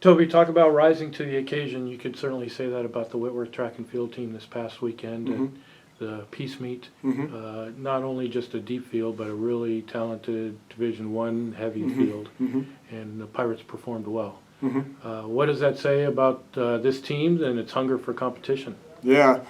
Toby, talk about rising to the occasion. You could certainly say that about the Whitworth track and field team this past weekend. And the Peace Meet, not only just a deep field, but a really talented Division I heavy field, and the Pirates performed well. What does that say about this team and its hunger for competition? Yeah.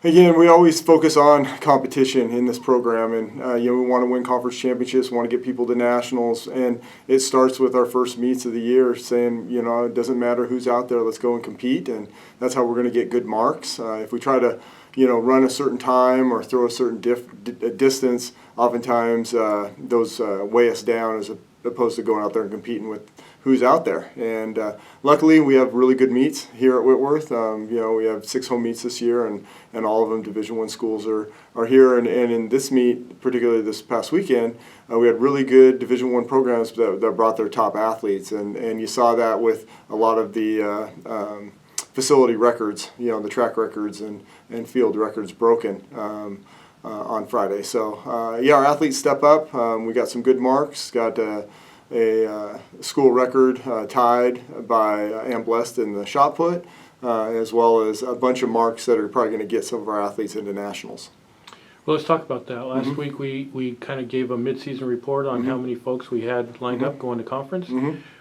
Again, we always focus on competition in this program, and we want to win conference championships, want to get people to nationals, and it starts with our first meets of the year, saying, it doesn't matter who's out there, let's go and compete, and that's how we're going to get good marks. If we try to, run a certain time or throw a certain distance, oftentimes those weigh us down as opposed to going out there and competing with who's out there. And luckily, we have really good meets here at Whitworth. We have 6 home meets this year, and all of them Division I schools are here. And in this meet, particularly this past weekend, we had really good Division I programs that brought their top athletes. And you saw that with a lot of the facility records, the track records and field records broken on Friday. So, our athletes step up. We got some good marks, got a school record tied by Ann Blest in the shot put, as well as a bunch of marks that are probably going to get some of our athletes into nationals. Well, let's talk about that. Last week we kind of gave a mid-season report on how many folks we had lined up going to conference.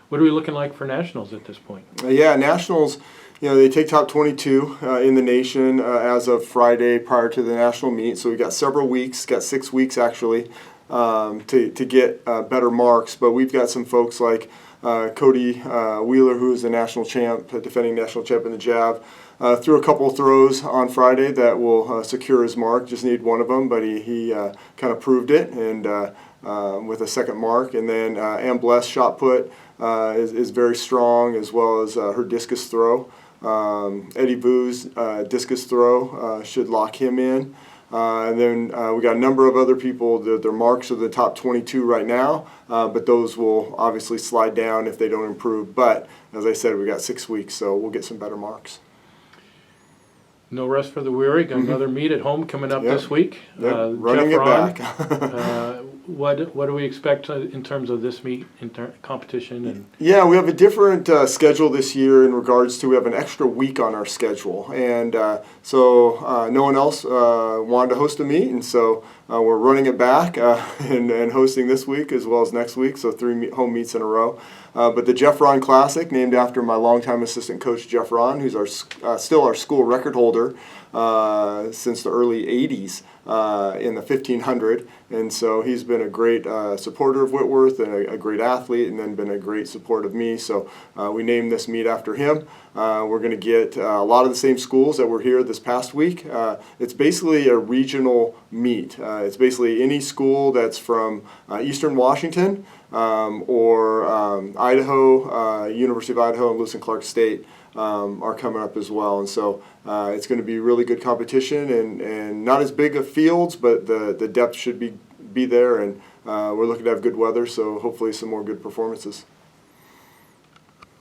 What are we looking like for nationals at this point? Nationals, they take top 22 in the nation as of Friday prior to the national meet. So we've got several weeks, got 6 weeks actually, to get better marks. But we've got some folks like Cody Wheeler, who is the national champ, defending national champ in the jab, threw a couple throws on Friday that will secure his mark. Just need one of them, but he kind of proved it and with a second mark. And then Ann Blest shot put is very strong, as well as her discus throw. Eddie Vu's discus throw should lock him in. And then we got a number of other people. Their marks are the top 22 right now, but those will obviously slide down if they don't improve. But as I said, we got 6 weeks, so we'll get some better marks. No rest for the weary. Got another meet at home coming up this week. Running Jeff it Ron, back. What do we expect in terms of this meet competition? And we have a different schedule this year in regards to we have an extra week on our schedule, and so no one else wanted to host a meet, and so we're running it back and hosting this week as well as next week, so 3 home meets in a row. But the Jeff Ron Classic, named after my longtime assistant coach Jeff Ron, who's still our school record holder since the early 80s in the 1500, and so he's been a great supporter of Whitworth and a great athlete, and then been a great support of me. So we named this meet after him. We're going to get a lot of the same schools that were here this past week. It's basically a regional meet. It's basically any school that's from Eastern Washington or Idaho, University of Idaho, and Lewis and Clark State are coming up as well. And so it's going to be really good competition, and not as big of fields, but the depth should be there, and we're looking to have good weather, so hopefully some more good performances.